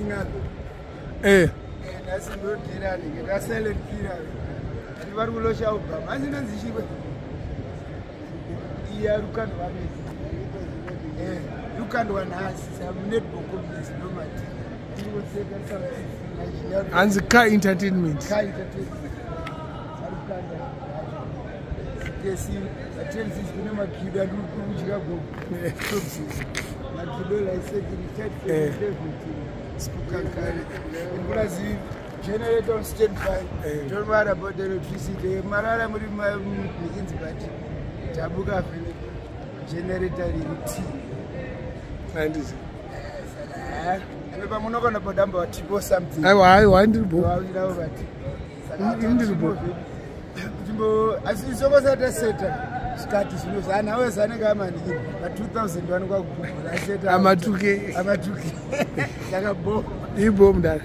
singer. That's a good killer. That's a silent killer. And what will show up? As in as she was. You can't one has some net book of this moment. You will say that something. And the car entertainment. Car entertainment. Yes, you tell this number kid and you go. I said, in Brazil, generator on standby. Don't worry about the electricity. Marara begins by Tabuka generator in tea. And is I'm not going to put down about something. I want to go. As you saw, I said, start is loose. And I was a nigga, but 2001 go. I said, I'm a 2K. I'm a 2K. Like a bomb. You bomb that.